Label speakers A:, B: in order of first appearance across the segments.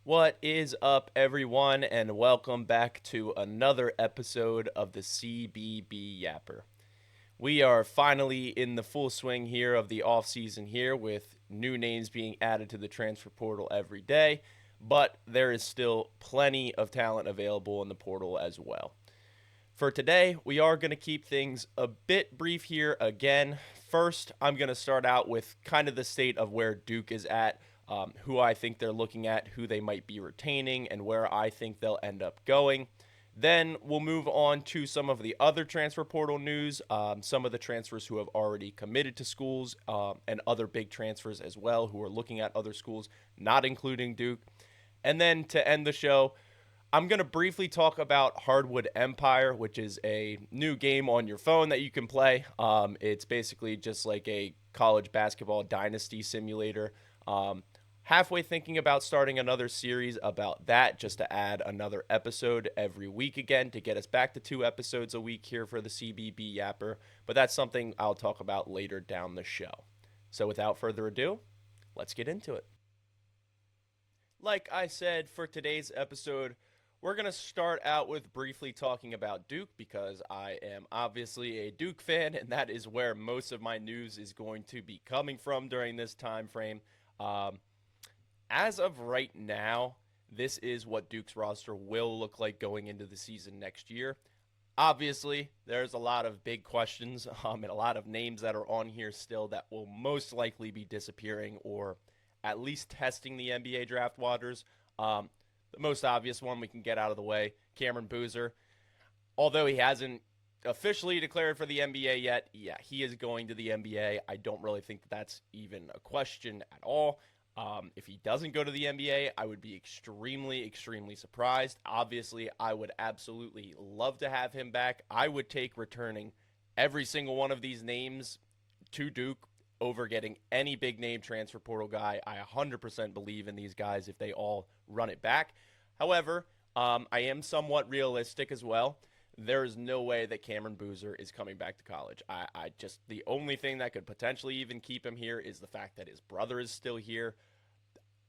A: What is up, everyone, and welcome back to another episode of the CBB Yapper. We are finally in the full swing here of the offseason here with new names being added to the transfer portal every day, but there is still plenty of talent available in the portal as well. For today, we are going to keep things a bit brief here again. First, I'm going to start out with kind of the state of where Duke is at, who I think they're looking at, who they might be retaining, and where I think they'll end up going. Then we'll move on to some of the other transfer portal news, some of the transfers who have already committed to schools, and other big transfers as well who are looking at other schools, not including Duke. And then to end the show, I'm going to briefly talk about Hardwood Empire, which is a new game on your phone that you can play. It's basically just like a college basketball dynasty simulator. Halfway thinking about starting another series about that just to add another episode every week again to get us back to 2 episodes a week here for the CBB Yapper. But that's something I'll talk about later down the show. So without further ado, let's get into it. Like I said, for today's episode, we're going to start out with briefly talking about Duke because I am obviously a Duke fan, and that is where most of my news is going to be coming from during this time frame. Um, as of right now, this is what Duke's roster will look like going into the season next year. Obviously, there's a lot of big questions and a lot of names that are on here still that will most likely be disappearing or at least testing the NBA draft waters. The most obvious one we can get out of the way, Cameron Boozer. Although he hasn't officially declared for the NBA yet, yeah, he is going to the NBA. I don't really think that that's even a question at all. If he doesn't go to the NBA, I would be extremely, extremely surprised. Obviously, I would absolutely love to have him back. I would take returning every single one of these names to Duke over getting any big name transfer portal guy. I 100% believe in these guys if they all run it back. However, I am somewhat realistic as well. There is no way that Cameron Boozer is coming back to college. I just, the only thing that could potentially even keep him here is the fact that his brother is still here.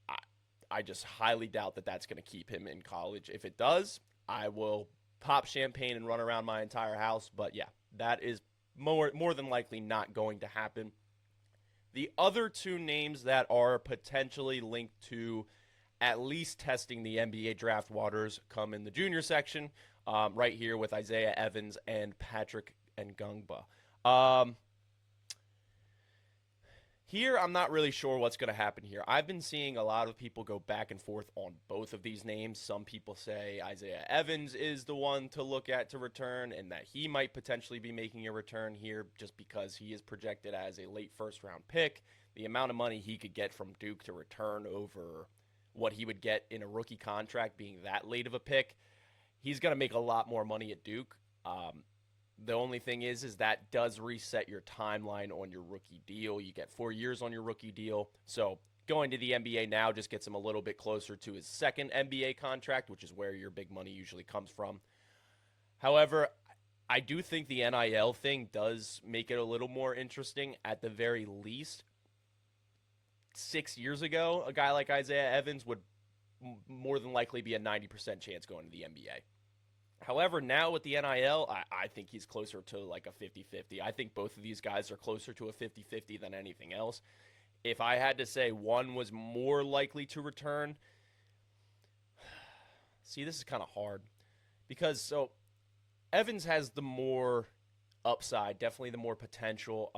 A: I, I just highly doubt that that's going to keep him in college. If it does, I will pop champagne and run around my entire house. But yeah, that is more than likely not going to happen. The other two names that are potentially linked to at least testing the NBA draft waters come in the junior section, right here with Isaiah Evans and Patrick Ngungba. Um, Here, I'm not really sure what's going to happen here. I've been seeing a lot of people go back and forth on both of these names. Some people say Isaiah Evans is the one to look at to return and that he might potentially be making a return here just because he is projected as a late first round pick. The amount of money he could get from Duke to return over what he would get in a rookie contract being that late of a pick, he's going to make a lot more money at Duke. The only thing is that does reset your timeline on your rookie deal. You get 4 years on your rookie deal. So going to the NBA now just gets him a little bit closer to his second NBA contract, which is where your big money usually comes from. However, I do think the NIL thing does make it a little more interesting at the very least. 6 years ago, a guy like Isaiah Evans would more than likely be a 90% chance going to the NBA. However, now with the NIL, I think he's closer to like a 50-50. I think both of these guys are closer to a 50-50 than anything else. If I had to say one was more likely to return, see, this is kind of hard because so Evans has the more upside, definitely the more potential.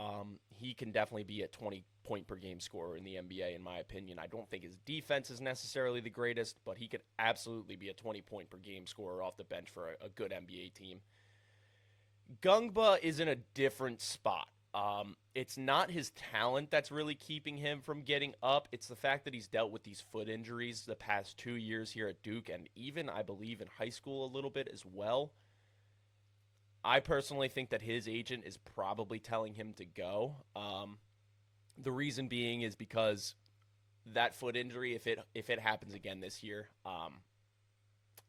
A: He can definitely be a 20 point per game scorer in the NBA, in my opinion. I don't think his defense is necessarily the greatest, but he could absolutely be a 20 point per game scorer off the bench for a good NBA team. Gungba is in a different spot. It's not his talent that's really keeping him from getting up. It's the fact that he's dealt with these foot injuries the past 2 years here at Duke, and even, I believe, in high school a little bit as well. I personally think that his agent is probably telling him to go. The reason being is because that foot injury, if it happens again this year,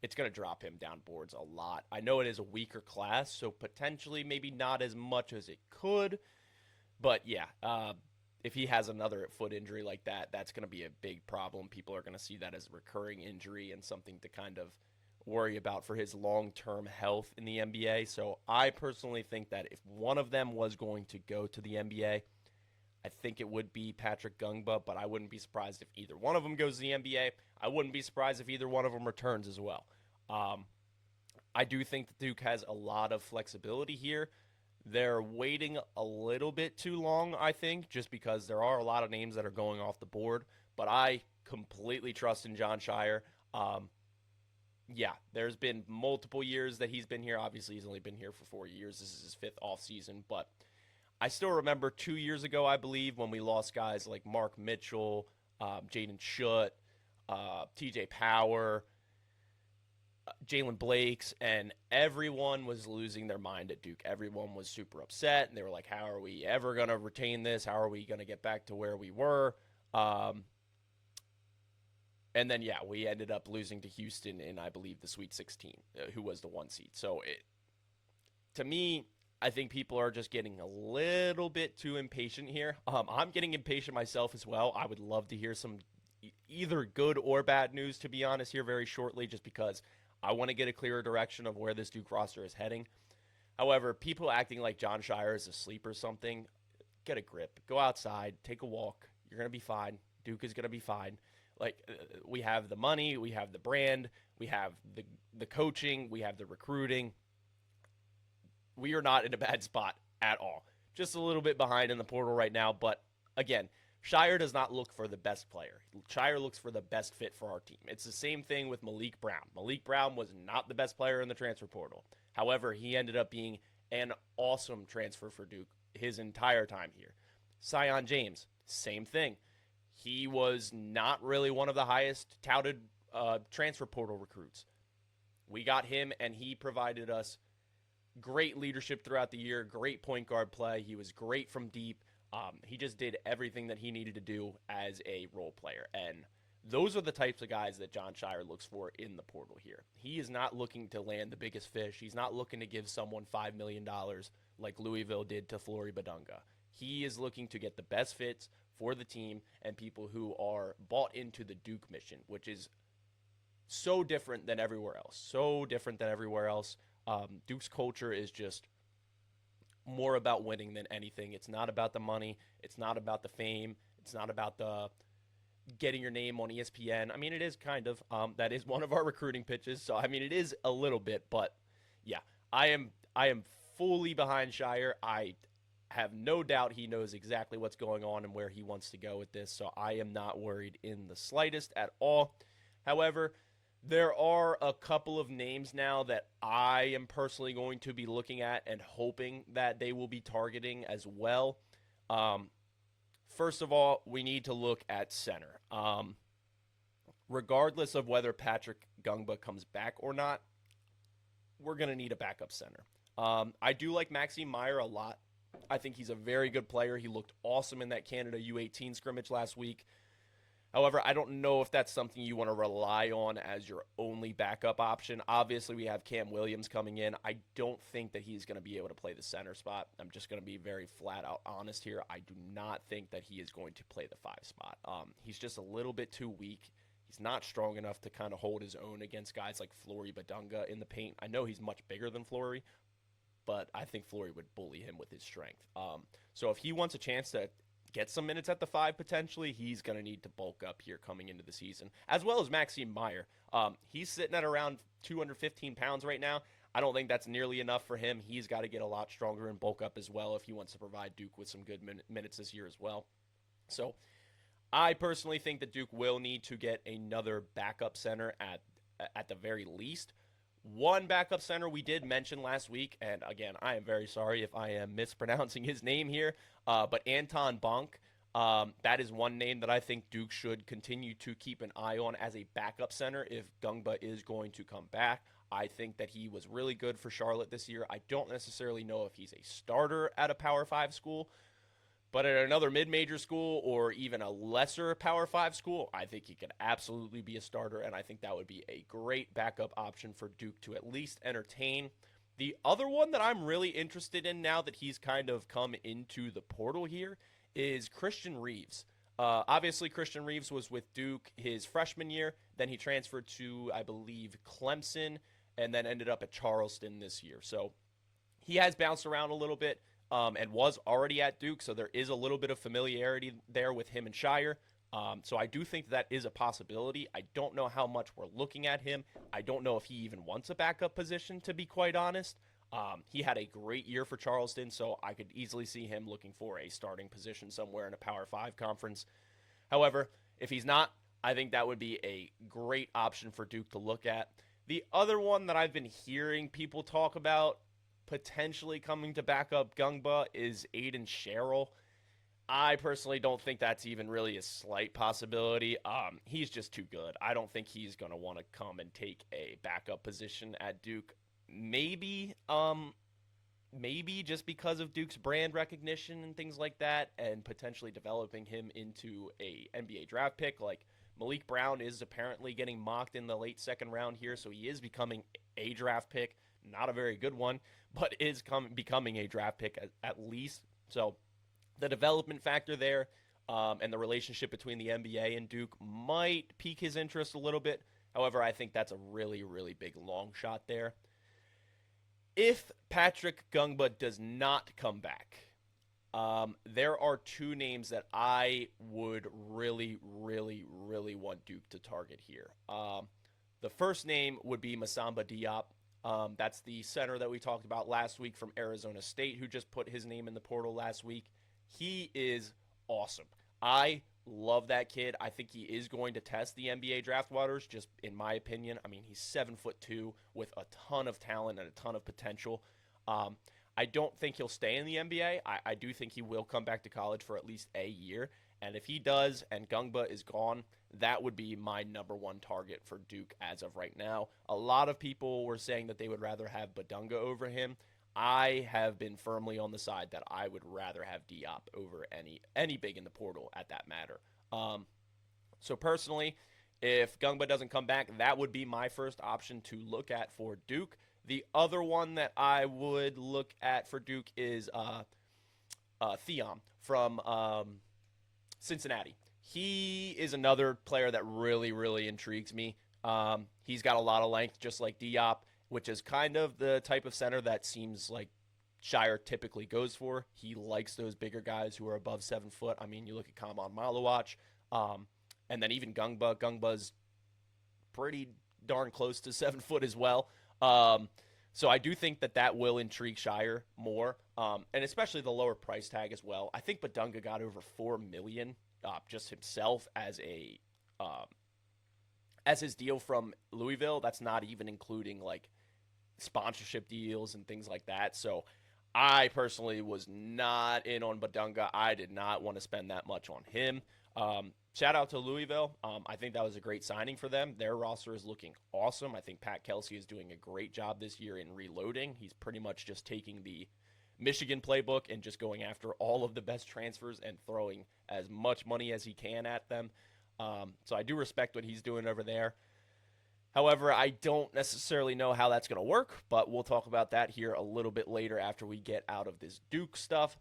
A: it's going to drop him down boards a lot. I know it is a weaker class, so potentially maybe not as much as it could, but yeah, if he has another foot injury like that, that's going to be a big problem. People are going to see that as a recurring injury and something to kind of worry about for his long-term health in the NBA. So I personally think that if one of them was going to go to the NBA, I think it would be Patrick Gungba, but I wouldn't be surprised if either one of them goes to the NBA. I wouldn't be surprised if either one of them returns as well. I do think that Duke has a lot of flexibility here. They're waiting a little bit too long, I think, just because there are a lot of names that are going off the board. But I completely trust in Jon Scheyer. Yeah, there's been multiple years that he's been here. Obviously, he's only been here for 4 years. This is his fifth off season, but I still remember 2 years ago, I believe, when we lost guys like Mark Mitchell, Jaden Schutt, TJ Power, Jalen Blakes, and everyone was losing their mind at Duke. Everyone was super upset, and they were like, how are we ever going to retain this? How are we going to get back to where we were? And then, yeah, we ended up losing to Houston in, I believe, the Sweet 16, who was the 1 seed. So, to me, I think people are just getting a little bit too impatient here. I'm getting impatient myself as well. I would love to hear some either good or bad news, to be honest, here very shortly, just because I want to get a clearer direction of where this Duke roster is heading. However, people acting like Jon Scheyer is asleep or something, get a grip. Go outside, take a walk. You're going to be fine. Duke is going to be fine. Like, we have the money, we have the brand, we have the coaching, we have the recruiting. We are not in a bad spot at all. Just a little bit behind in the portal right now, but again, Scheyer does not look for the best player. Scheyer looks for the best fit for our team. It's the same thing with Malik Brown. Malik Brown was not the best player in the transfer portal. However, he ended up being an awesome transfer for Duke his entire time here. Sion James, same thing. He was not really one of the highest touted transfer portal recruits. We got him, and he provided us great leadership throughout the year, great point guard play. He was great from deep. He just did everything that he needed to do as a role player. And those are the types of guys that Jon Scheyer looks for in the portal here. He is not looking to land the biggest fish. He's not looking to give someone $5 million like Louisville did to Flory Badunga. He is looking to get the best fits for the team and people who are bought into the Duke mission, which is so different than everywhere else. So different than everywhere else. Duke's culture is just more about winning than anything. It's not about the money. It's not about the fame. It's not about the getting your name on ESPN. I mean, it is kind of. That is one of our recruiting pitches. So, I mean, it is a little bit. But, yeah, I am fully behind Scheyer. I have no doubt he knows exactly what's going on and where he wants to go with this. So, I am not worried in the slightest at all. However, there are a couple of names now that I am personally going to be looking at and hoping that they will be targeting as well. First of all, we need to look at center. Regardless of whether Patrick Gungba comes back or not, we're going to need a backup center. I do like Maxime Meyer a lot. I think he's a very good player. He looked awesome in that Canada U18 scrimmage last week. However, I don't know if that's something you want to rely on as your only backup option. Obviously, we have Cam Williams coming in. I don't think that he's going to be able to play the center spot. I'm just going to be very flat out honest here. I do not think that he is going to play the 5 spot. He's just a little bit too weak. He's not strong enough to kind of hold his own against guys like Flory Badunga in the paint. I know he's much bigger than Flory, but I think Flory would bully him with his strength. So if he wants a chance to get some minutes at the 5 potentially, he's going to need to bulk up here coming into the season, as well as Maxime Meyer. He's sitting at around 215 pounds right now. I don't think that's nearly enough for him. He's got to get a lot stronger and bulk up as well if he wants to provide Duke with some good minutes this year as well. So I personally think that Duke will need to get another backup center at the very least. One backup center we did mention last week, and again, I am very sorry if I am mispronouncing his name here, but Anton Bonk, that is one name that I think Duke should continue to keep an eye on as a backup center if Gungba is going to come back. I think that he was really good for Charlotte this year. I don't necessarily know if he's a starter at a Power 5 school, but at another mid-major school or even a lesser Power 5 school, I think he could absolutely be a starter, and I think that would be a great backup option for Duke to at least entertain. The other one that I'm really interested in now that he's kind of come into the portal here is Christian Reeves. Obviously, Christian Reeves was with Duke his freshman year. Then he transferred to, I believe, Clemson, and then ended up at Charleston this year. So he has bounced around a little bit and was already at Duke. So there is a little bit of familiarity there with him and Shire. So I do think that is a possibility. I don't know how much we're looking at him. I don't know if he even wants a backup position, to be quite honest. He had a great year for Charleston, so I could easily see him looking for a starting position somewhere in a Power 5 conference. However, if he's not, I think that would be a great option for Duke to look at. The other one that I've been hearing people talk about potentially coming to back up Gungba is Aiden Sherrill. I personally don't think that's even really a slight possibility. He's just too good. I don't think he's going to want to come and take a backup position at Duke. Maybe just because of Duke's brand recognition and things like that, and potentially developing him into a NBA draft pick. Like Malik Brown is apparently getting mocked in the late second round here, so he is becoming a draft pick. Not a very good one, but is becoming a draft pick at least. So the development factor there and the relationship between the NBA and Duke might pique his interest a little bit. However, I think that's a really, really big long shot there. If Patrick Gungba does not come back, there are two names that I would really, really, really want Duke to target here. The first name would be Masamba Diop. That's the center that we talked about last week from Arizona State, who just put his name in the portal last week. He is awesome. I love that kid. I think he is going to test the NBA draft waters, just in my opinion. I mean, he's 7'2" with a ton of talent and a ton of potential. I don't think he'll stay in the NBA. I do think he will come back to college for at least a year. And if he does and Gungba is gone, that would be my number one target for Duke as of right now. A lot of people were saying that they would rather have Badunga over him. I have been firmly on the side that I would rather have Diop over any big in the portal at that matter. So personally, if Gungba doesn't come back, that would be my first option to look at for Duke. The other one that I would look at for Duke is Theon from Cincinnati. He is another player that really, really intrigues me. He's got a lot of length, just like Diop, which is kind of the type of center that seems like Shire typically goes for. He likes those bigger guys who are above 7 foot. I mean, you look at Kaman Malawach, and then even Gungba. Gungba's pretty darn close to 7 foot as well. So I do think that will intrigue Shire more, and especially the lower price tag as well. I think Badunga got over $4 million just himself as his deal from Louisville. That's not even including like sponsorship deals and things like that. So I personally was not in on Badunga. I did not want to spend that much on him. Shout out to Louisville. I think that was a great signing for them. Their roster is looking awesome. I think Pat Kelsey is doing a great job this year in reloading. He's pretty much just taking the Michigan playbook and just going after all of the best transfers and throwing as much money as he can at them. So I do respect what he's doing over there. However, I don't necessarily know how that's going to work, but we'll talk about that here a little bit later after we get out of this Duke stuff.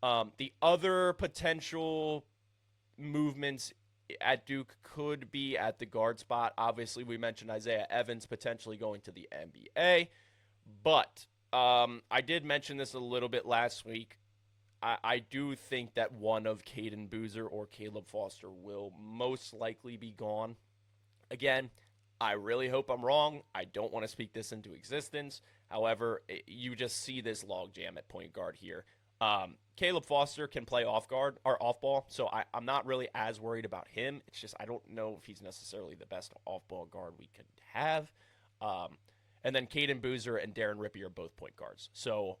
A: The other potential movements at Duke could be at the guard spot. Obviously, we mentioned Isaiah Evans potentially going to the NBA, but I did mention this a little bit last week. I do think that one of Caden Boozer or Caleb Foster will most likely be gone. Again, I really hope I'm wrong. I don't want to speak this into existence. However, you just see this logjam at point guard here. Caleb Foster can play off guard or off ball, so I'm not really as worried about him. It's just I don't know if he's necessarily the best off ball guard we could have. And then Caden Boozer and Darren Rippey are both point guards. So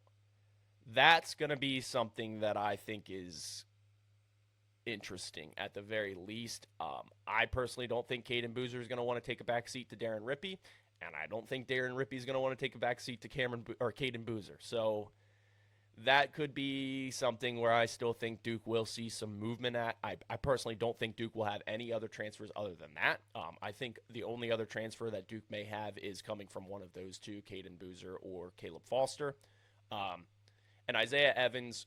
A: that's going to be something that I think is interesting at the very least. I personally don't think Caden Boozer is going to want to take a back seat to Darren Rippey, and I don't think Darren Rippey is going to want to take a back seat to Caden Boozer. So that could be something where I still think Duke will see some movement at. I personally don't think Duke will have any other transfers other than that. I think the only other transfer that Duke may have is coming from one of those two, Caden Boozer or Caleb Foster. And Isaiah Evans,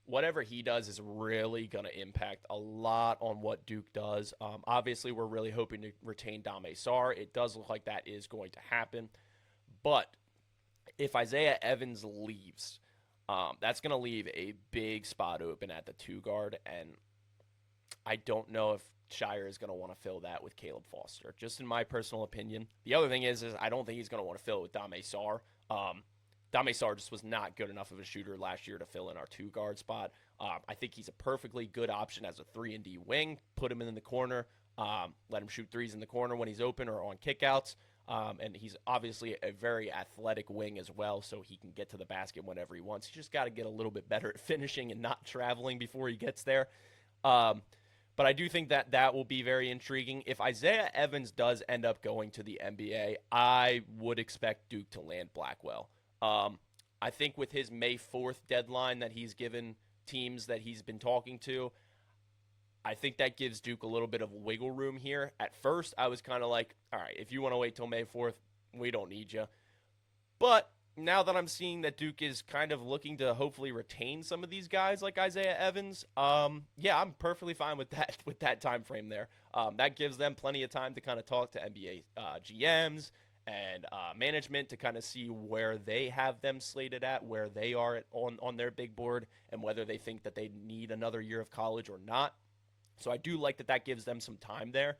A: whatever he does is really going to impact a lot on what Duke does. Obviously, we're really hoping to retain Dame Sarr. It does look like that is going to happen. But if Isaiah Evans leaves, that's going to leave a big spot open at the two guard. And I don't know if Shire is going to want to fill that with Caleb Foster, just in my personal opinion. The other thing is I don't think he's going to want to fill it with Dame Sarr. Dame Sarr just was not good enough of a shooter last year to fill in our two guard spot. I think he's a perfectly good option as a 3-and-D wing. Put him in the corner, let him shoot threes in the corner when he's open or on kickouts. And he's obviously a very athletic wing as well, so he can get to the basket whenever he wants. He's just got to get a little bit better at finishing and not traveling before he gets there. But I do think that that will be very intriguing. If Isaiah Evans does end up going to the NBA, I would expect Duke to land Blackwell. I think with his May 4th deadline that he's given teams that he's been talking to, I think that gives Duke a little bit of wiggle room here. At first, I was kind of like, all right, if you want to wait till May 4th, we don't need you. But now that I'm seeing that Duke is kind of looking to hopefully retain some of these guys like Isaiah Evans, yeah, I'm perfectly fine with that time frame there. That gives them plenty of time to kind of talk to NBA GMs and management to kind of see where they have them slated at, where they are on their big board, and whether they think that they need another year of college or not. So I do like that gives them some time there.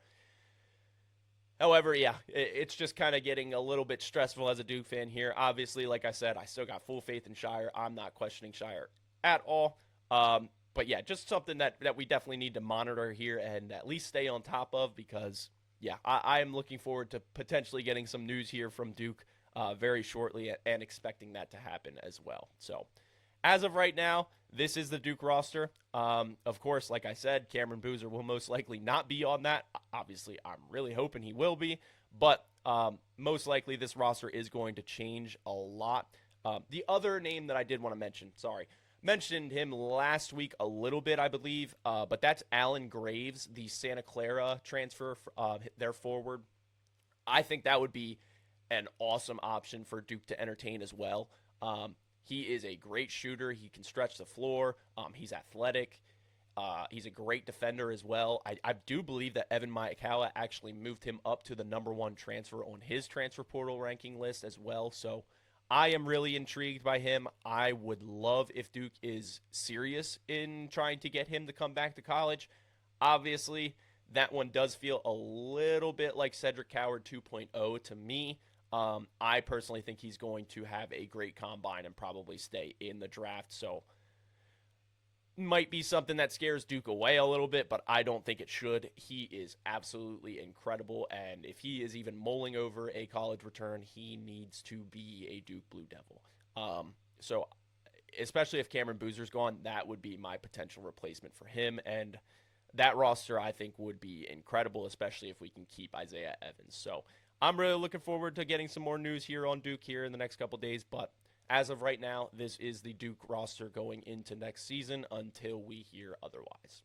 A: However, yeah, it's just kind of getting a little bit stressful as a Duke fan here. Obviously, like I said, I still got full faith in Shire. I'm not questioning Shire at all. But yeah, just something that we definitely need to monitor here and at least stay on top of because, yeah, I am looking forward to potentially getting some news here from Duke very shortly and expecting that to happen as well. So as of right now, this is the Duke roster. Of course, like I said, Cameron Boozer will most likely not be on that. Obviously, I'm really hoping he will be. But most likely this roster is going to change a lot. The other name that I did want to mention, mentioned him last week a little bit, I believe. But that's Alan Graves, the Santa Clara transfer, their forward. I think that would be an awesome option for Duke to entertain as well. He is a great shooter. He can stretch the floor. He's athletic. He's a great defender as well. I do believe that Evan Maekawa actually moved him up to the #1 transfer on his transfer portal ranking list as well. So I am really intrigued by him. I would love if Duke is serious in trying to get him to come back to college. Obviously, that one does feel a little bit like Cedric Coward 2.0 to me. I personally think he's going to have a great combine and probably stay in the draft. So might be something that scares Duke away a little bit, but I don't think it should. He is absolutely incredible, and if he is even mulling over a college return, he needs to be a Duke Blue Devil. So especially if Cameron Boozer's gone, that would be my potential replacement for him, and that roster I think would be incredible, especially if we can keep Isaiah Evans. So I'm really looking forward to getting some more news here on Duke here in the next couple days, but as of right now, this is the Duke roster going into next season until we hear otherwise.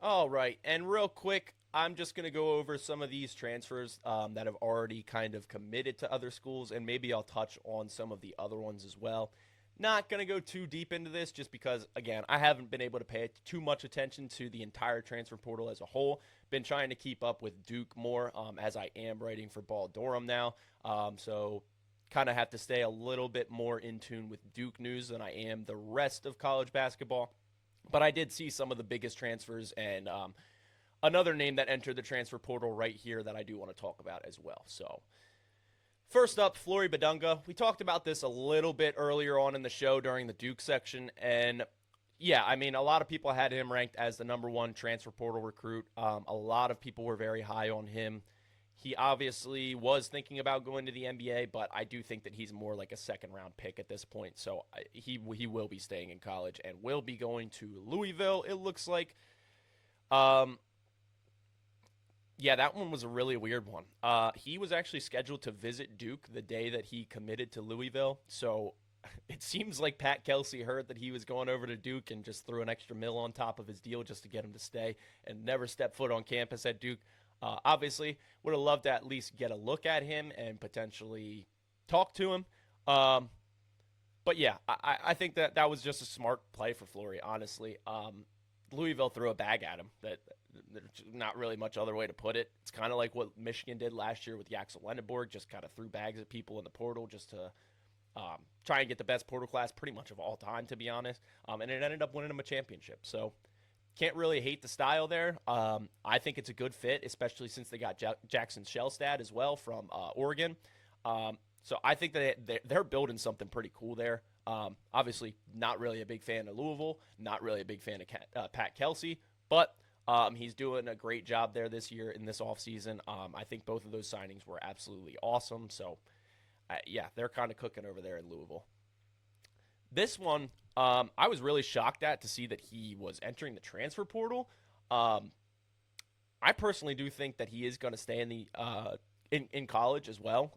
A: All right, and real quick, I'm just going to go over some of these transfers that have already kind of committed to other schools, and maybe I'll touch on some of the other ones as well. Not going to go too deep into this just because, again, I haven't been able to pay too much attention to the entire transfer portal as a whole. Been trying to keep up with Duke more as I am writing for Ball Durham now. So kind of have to stay a little bit more in tune with Duke news than I am the rest of college basketball. But I did see some of the biggest transfers and another name that entered the transfer portal right here that I do want to talk about as well. So first up, Flory Bidunga. We talked about this a little bit earlier on in the show during the Duke section. And yeah, I mean, a lot of people had him ranked as the #1 transfer portal recruit. A lot of people were very high on him. He obviously was thinking about going to the NBA, but I do think that he's more like a second-round pick at this point. So he will be staying in college and will be going to Louisville, it looks like. Yeah, that one was a really weird one. He was actually scheduled to visit Duke the day that he committed to Louisville. So it seems like Pat Kelsey heard that he was going over to Duke and just threw an extra mil on top of his deal just to get him to stay and never step foot on campus at Duke. Obviously, would have loved to at least get a look at him and potentially talk to him. But yeah, I think that that was just a smart play for Flory, honestly. Louisville threw a bag at him. There's not really much other way to put it. It's kind of like what Michigan did last year with Yaxel Lenneborg, just kind of threw bags at people in the portal just to try and get the best portal class pretty much of all time, to be honest. And it ended up winning him a championship. So can't really hate the style there. I think it's a good fit, especially since they got Jackson Shellstad as well from Oregon. So I think that they're building something pretty cool there. Obviously, not really a big fan of Louisville, not really a big fan of Pat Kelsey, but he's doing a great job there this year in this offseason. I think both of those signings were absolutely awesome. So, yeah, they're kind of cooking over there in Louisville. This one, I was really shocked at to see that he was entering the transfer portal. Um, I personally do think that he is going to stay in the in college as well.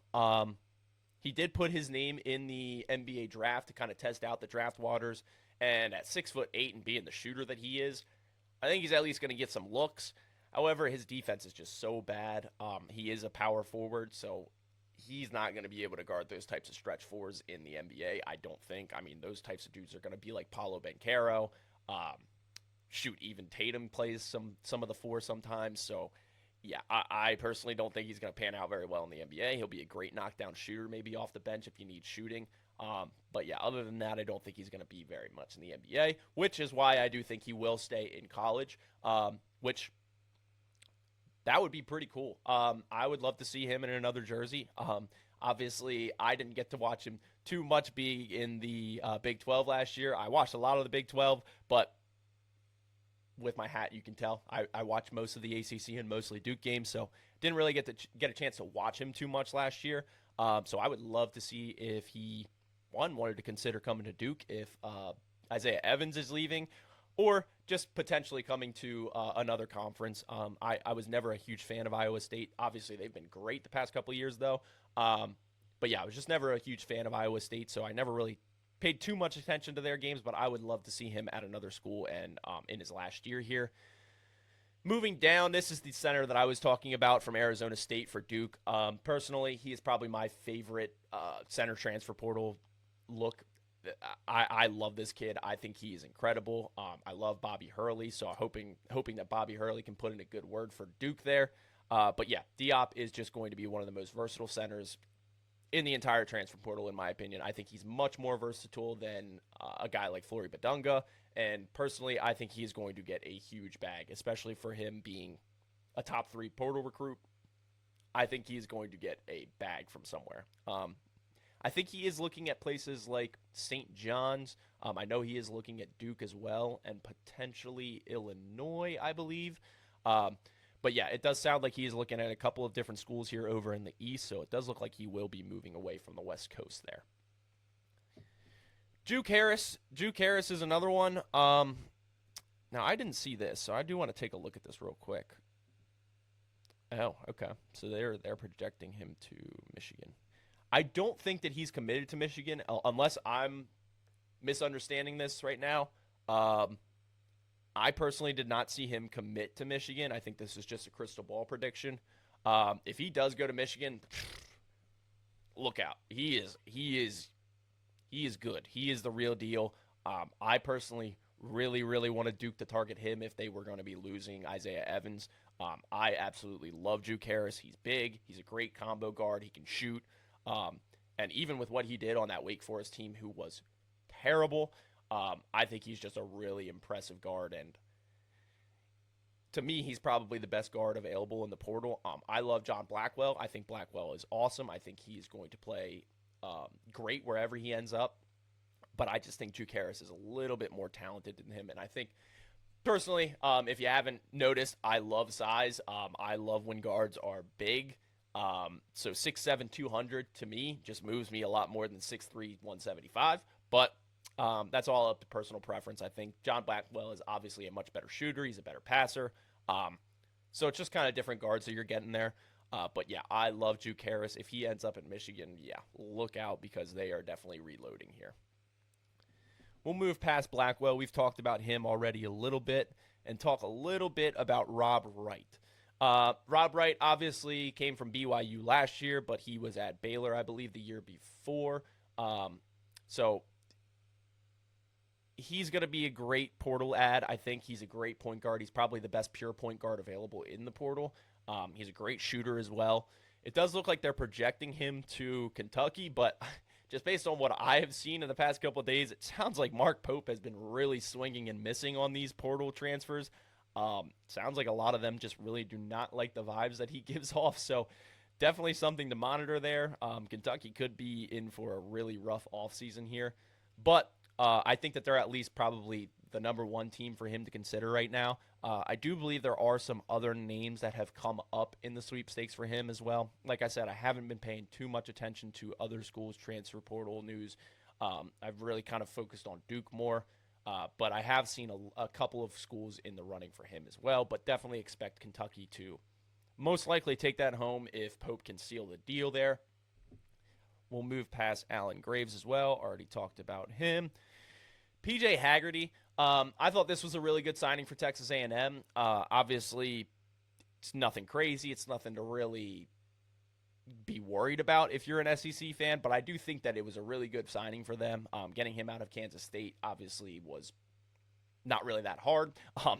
A: He did put his name in the NBA draft to kind of test out the draft waters, and at 6'8" and being the shooter that he is, I think he's at least going to get some looks. However, his defense is just so bad. He is a power forward, so he's not going to be able to guard those types of stretch fours in the NBA. I don't think. I mean, those types of dudes are going to be like Paulo Banchero. Shoot, even Tatum plays some of the four sometimes. So yeah, I personally don't think he's going to pan out very well in the NBA. He'll be a great knockdown shooter, maybe off the bench if you need shooting. But yeah, other than that, I don't think he's going to be very much in the NBA, which is why I do think he will stay in college, which that would be pretty cool. I would love to see him in another jersey. Obviously, I didn't get to watch him too much be in the Big 12 last year. I watched a lot of the Big 12, but with my hat, you can tell I watched most of the ACC and mostly Duke games, so didn't really get a chance to watch him too much last year. So I would love to see if he wanted to consider coming to Duke if Isaiah Evans is leaving, or just potentially coming to another conference. I was never a huge fan of Iowa State. Obviously, they've been great the past couple of years, though. But yeah, I was just never a huge fan of Iowa State, so I never really paid too much attention to their games, but I would love to see him at another school and in his last year here. Moving down, this is the center that I was talking about from Arizona State for Duke. Personally, he is probably my favorite center transfer portal look. I love this kid. I think he is incredible. I love Bobby Hurley, so hoping that Bobby Hurley can put in a good word for Duke there. But yeah, Diop is just going to be one of the most versatile centers in the entire transfer portal, in my opinion. I think he's much more versatile than a guy like Flory Badunga. And personally, I think he's going to get a huge bag, especially for him being a top 3 portal recruit. I think he's going to get a bag from somewhere. I think he is looking at places like St. John's. I know he is looking at Duke as well, and potentially Illinois, I believe. But yeah, it does sound like he's looking at a couple of different schools here over in the East, so it does look like he will be moving away from the West Coast there. Juke Harris. Juke Harris is another one. Now, I didn't see this, so I do want to take a look at this real quick. Oh, okay. So they're projecting him to Michigan. I don't think that he's committed to Michigan, unless I'm misunderstanding this right now. I personally did not see him commit to Michigan. I think this is just a crystal ball prediction. If he does go to Michigan, look out. He is good. He is the real deal. I personally really wanted Duke to target him if they were going to be losing Isaiah Evans. I absolutely love Juke Harris. He's big. He's a great combo guard. He can shoot. And even with what he did on that Wake Forest team, who was terrible, I think he's just a really impressive guard. And to me, he's probably the best guard available in the portal. I love John Blackwell. I think Blackwell is awesome. I think he's going to play great wherever he ends up. But I just think Juke Harris is a little bit more talented than him. And I think, personally, if you haven't noticed, I love size. I love when guards are big. So 6'7", 200 to me just moves me a lot more than 6'3", 175. But that's all up to personal preference. I think John Blackwell is obviously a much better shooter. He's a better passer. So it's just kind of different guards that you're getting there. But yeah, I love Juke Harris. If he ends up at Michigan, yeah, look out because they are definitely reloading here. We'll move past Blackwell. We've talked about him already a little bit and talk a little bit about Rob Wright. Rob Wright obviously came from BYU last year, but he was at Baylor, I believe, the year before. So he's going to be a great portal ad. I think he's a great point guard. He's probably the best pure point guard available in the portal. He's a great shooter as well. It does look like they're projecting him to Kentucky, but just based on what I have seen in the past couple of days, it sounds like Mark Pope has been really swinging and missing on these portal transfers. Sounds like a lot of them just really do not like the vibes that he gives off. So definitely something to monitor there. Kentucky could be in for a really rough offseason here. But I think that they're at least probably the number one team for him to consider right now. I do believe there are some other names that have come up in the sweepstakes for him as well. Like I said, I haven't been paying too much attention to other schools' transfer portal news. I've really kind of focused on Duke more. But I have seen a couple of schools in the running for him as well. But definitely expect Kentucky to most likely take that home if Pope can seal the deal there. We'll move past Allen Graves as well. Already talked about him. PJ Haggerty. I thought this was a really good signing for Texas A&M. Obviously, it's nothing crazy. It's nothing to really be worried about if you're an SEC fan, but I do think that it was a really good signing for them. Getting him out of Kansas State obviously was not really that hard.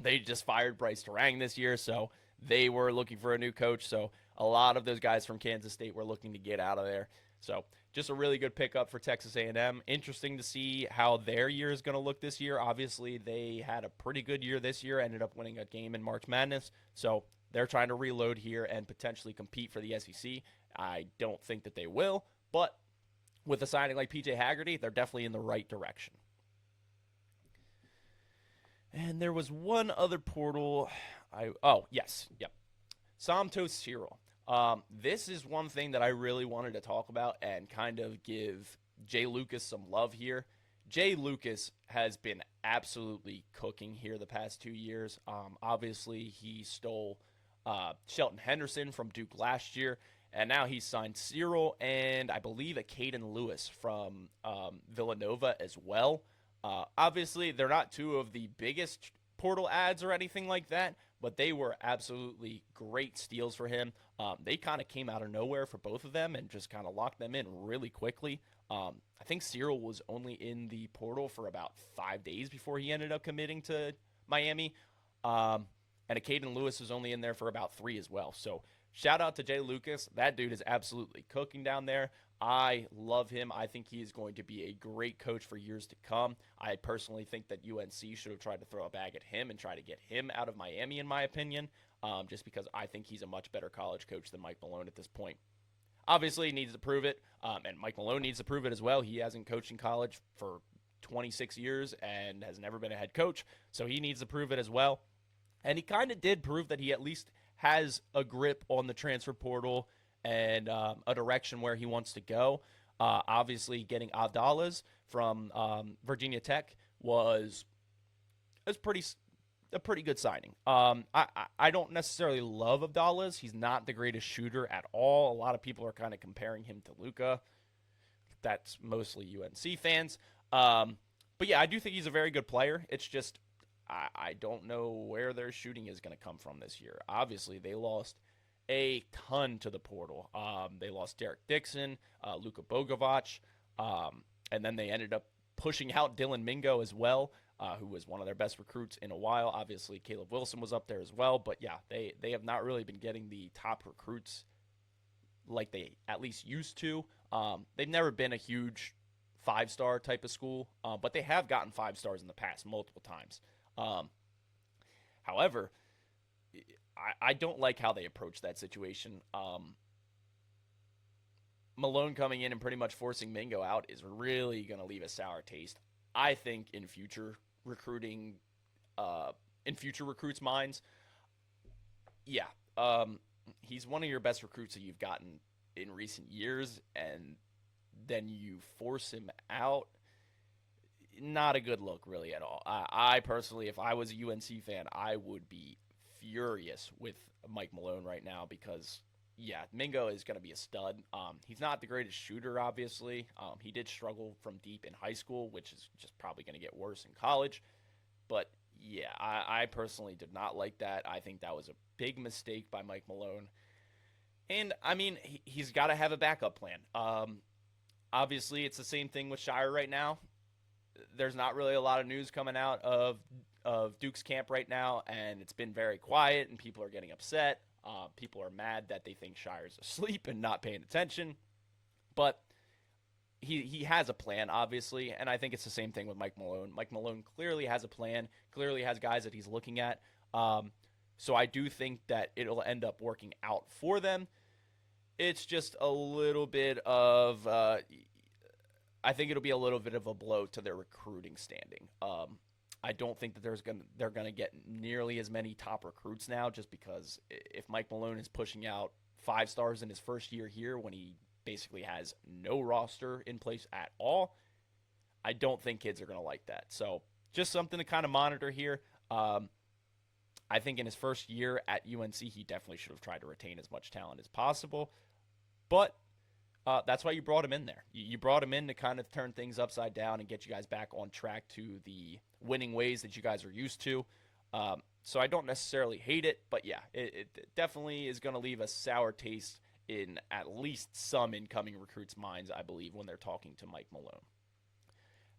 A: They just fired Bryce Terang this year, so they were looking for a new coach. So a lot of those guys from Kansas State were looking to get out of there. So just a really good pickup for Texas A&M. Interesting to see how their year is going to look this year. Obviously, they had a pretty good year this year, ended up winning a game in March Madness. So they're trying to reload here and potentially compete for the SEC. I don't think that they will, but with a signing like PJ Haggerty, they're definitely in the right direction. And there was one other portal. Somto Cyril. This is one thing that I really wanted to talk about and kind of give Jay Lucas some love here. Jay Lucas has been absolutely cooking here the past 2 years. Obviously, he stole Shelton Henderson from Duke last year, and now he's signed Cyril and I believe a Caden Lewis from Villanova as well. Obviously, they're not two of the biggest portal ads or anything like that, but they were absolutely great steals for him. They kind of came out of nowhere for both of them and just kind of locked them in really quickly. I think Cyril was only in the portal for about 5 days before he ended up committing to Miami. And Caden Lewis was only in there for about 3 as well. So shout out to Jay Lucas. That dude is absolutely cooking down there. I love him. I think he is going to be a great coach for years to come. I personally think that UNC should have tried to throw a bag at him and try to get him out of Miami, in my opinion, just because I think he's a much better college coach than Mike Malone at this point. Obviously, he needs to prove it, and Mike Malone needs to prove it as well. He hasn't coached in college for 26 years and has never been a head coach, so he needs to prove it as well. And he kind of did prove that he at least has a grip on the transfer portal and a direction where he wants to go. Obviously, getting Avdalas from Virginia Tech was a pretty good signing. I don't necessarily love Avdalas. He's not the greatest shooter at all. A lot of people are kind of comparing him to Luka. That's mostly UNC fans. But yeah, I do think he's a very good player. It's just I don't know where their shooting is going to come from this year. Obviously, they lost a ton to the portal. They lost Derek Dixon, Luka Bogovac, and then they ended up pushing out Dylan Mingo as well, who was one of their best recruits in a while. Obviously, Caleb Wilson was up there as well. But yeah, they have not really been getting the top recruits like they at least used to. They've never been a huge 5-star type of school, but they have gotten 5 stars in the past multiple times. However, I don't like how they approach that situation. Malone coming in and pretty much forcing Mingo out is really going to leave a sour taste. I think in future recruiting, in future recruits' minds, yeah, he's one of your best recruits that you've gotten in recent years, and then you force him out. Not a good look, really, at all. I personally, if I was a UNC fan, I would be furious with Mike Malone right now because, yeah, Mingo is going to be a stud. He's not the greatest shooter, obviously. He did struggle from deep in high school, which is just probably going to get worse in college. But, yeah, I personally did not like that. I think that was a big mistake by Mike Malone. And, I mean, he's got to have a backup plan. Obviously, it's the same thing with Shire right now. there's not really a lot of news coming out of Duke's camp right now, and it's been very quiet, and people are getting upset. People are mad that they think Shire's asleep and not paying attention, but he has a plan, obviously, and I think it's the same thing with Mike Malone. Mike Malone clearly has a plan, clearly has guys that he's looking at. So I do think that it'll end up working out for them. It's just a little bit of, I think it'll be a little bit of a blow to their recruiting standing. I don't think that they're gonna get nearly as many top recruits now, just because if Mike Malone is pushing out 5 stars in his first year here when he basically has no roster in place at all, I don't think kids are gonna like that. So just something to kind of monitor here. I think in his first year at UNC, he definitely should have tried to retain as much talent as possible. But that's why you brought him in there. You brought him in to kind of turn things upside down and get you guys back on track to the winning ways that you guys are used to. So I don't necessarily hate it, but yeah, it definitely is going to leave a sour taste in at least some incoming recruits' minds, I believe, when they're talking to Mike Malone.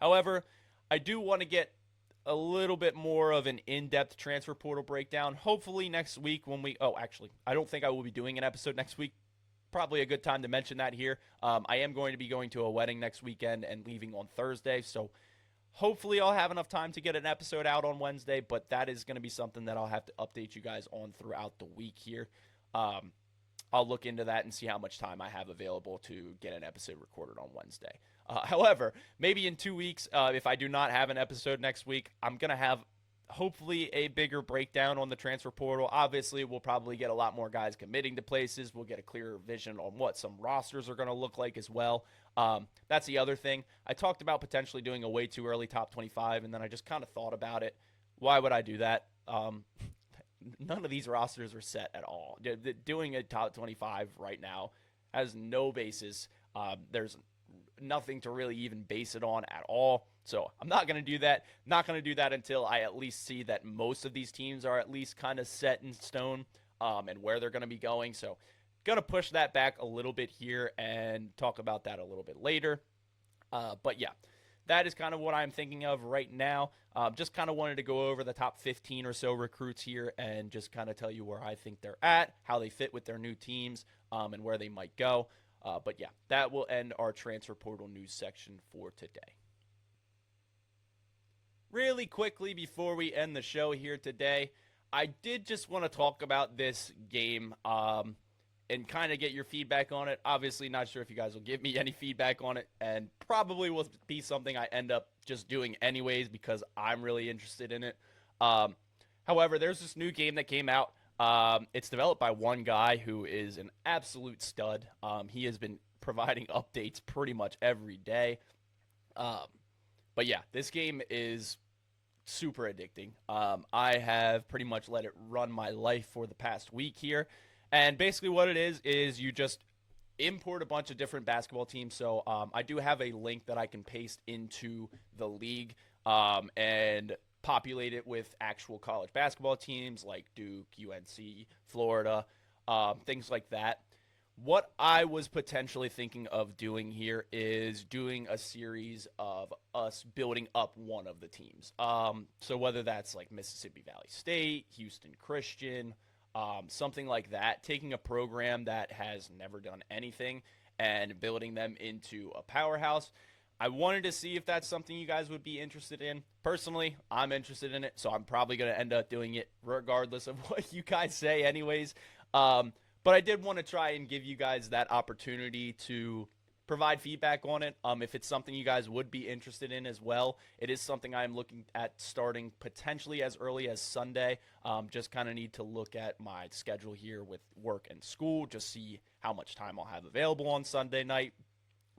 A: However, I do want to get a little bit more of an in-depth transfer portal breakdown. Hopefully next week when actually, I don't think I will be doing an episode next week. Probably a good time to mention that here. I am going to be going to a wedding next weekend and leaving on Thursday, so hopefully I'll have enough time to get an episode out on Wednesday, but that is going to be something that I'll have to update you guys on throughout the week here. I'll look into that and see how much time I have available to get an episode recorded on Wednesday. However, maybe in 2 weeks, if I do not have an episode next week, I'm going to have hopefully a bigger breakdown on the transfer portal. Obviously, we'll probably get a lot more guys committing to places. We'll get a clearer vision on what some rosters are going to look like as well. That's the other thing. I talked about potentially doing a way too early top 25, and then I just kind of thought about it. Why would I do that? None of these rosters are set at all. Doing a top 25 right now has no basis. There's nothing to really even base it on at all. So I'm not going to do that. Not going to do that until I at least see that most of these teams are at least kind of set in stone and where they're going to be going. So going to push that back a little bit here and talk about that a little bit later. But yeah, that is kind of what I'm thinking of right now. Just kind of wanted to go over the top 15 or so recruits here and just kind of tell you where I think they're at, how they fit with their new teams, and where they might go. But yeah, that will end our transfer portal news section for today. Really quickly before we end the show here today, I did just want to talk about this game and kind of get your feedback on it. Obviously, not sure if you guys will give me any feedback on it, and probably will be something I end up just doing anyways because I'm really interested in it. However, there's this new game that came out. It's developed by one guy who is an absolute stud. He has been providing updates pretty much every day. But yeah, this game is super addicting. I have pretty much let it run my life for the past week here. And basically what it is you just import a bunch of different basketball teams. So I do have a link that I can paste into the league and populate it with actual college basketball teams like Duke, UNC, Florida, things like that. What I was potentially thinking of doing here is doing a series of us building up one of the teams. So whether that's like Mississippi Valley State, Houston Christian, something like that, taking a program that has never done anything and building them into a powerhouse. I wanted to see if that's something you guys would be interested in. Personally, I'm interested in it, so I'm probably going to end up doing it regardless of what you guys say anyways. But I did want to try and give you guys that opportunity to provide feedback on it. If it's something you guys would be interested in as well, it is something I'm looking at starting potentially as early as Sunday. Just kind of need to look at my schedule here with work and school, just see how much time I'll have available on Sunday night.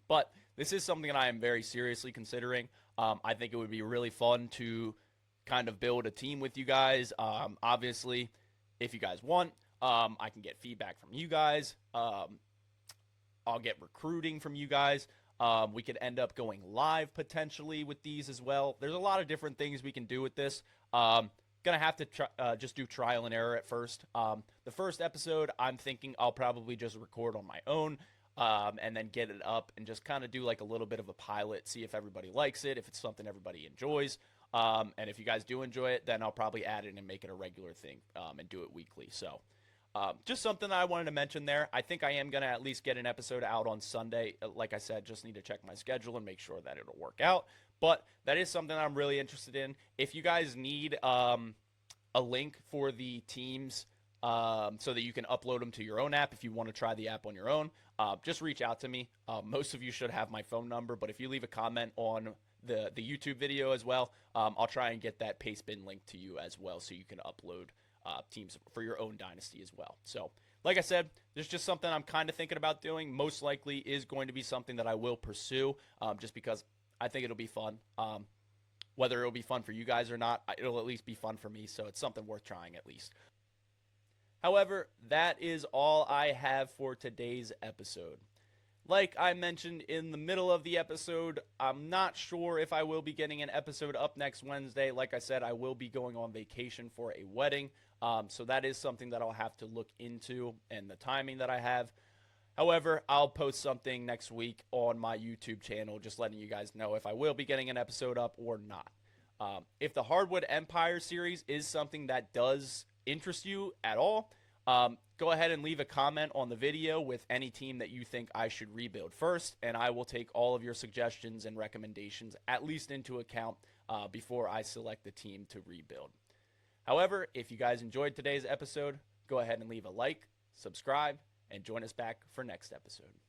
A: But this is something that I am very seriously considering. I think it would be really fun to kind of build a team with you guys. Obviously, if you guys want, I can get feedback from you guys. I'll get recruiting from you guys. We could end up going live potentially with these as well. There's a lot of different things we can do with this. Gonna have to just do trial and error at first. The first episode, I'm thinking I'll probably just record on my own. and then get it up and just kind of do like a little bit of a pilot, see if everybody likes it, if it's something everybody enjoys. And if you guys do enjoy it, then I'll probably add it and make it a regular thing and do it weekly. So just something that I wanted to mention there. I think I am going to at least get an episode out on Sunday. Like I said, just need to check my schedule and make sure that it'll work out. But that is something I'm really interested in. If you guys need a link for the teams so that you can upload them to your own app if you want to try the app on your own, just reach out to me. Most of you should have my phone number, but if you leave a comment on the YouTube video as well, I'll try and get that Pastebin link to you as well so you can upload teams for your own dynasty as well. So, like I said, there's just something I'm kind of thinking about doing. Most likely is going to be something that I will pursue just because I think it'll be fun. Whether it'll be fun for you guys or not, it'll at least be fun for me, so it's something worth trying at least. However, that is all I have for today's episode. Like I mentioned in the middle of the episode, I'm not sure if I will be getting an episode up next Wednesday. Like I said, I will be going on vacation for a wedding, so that is something that I'll have to look into and the timing that I have. However, I'll post something next week on my YouTube channel, just letting you guys know if I will be getting an episode up or not. If the Hardwood Empire series is something that does interest you at all, go ahead and leave a comment on the video with any team that you think I should rebuild first, and I will take all of your suggestions and recommendations at least into account before I select the team to rebuild. However, if you guys enjoyed today's episode, go ahead and leave a like, subscribe, and join us back for next episode.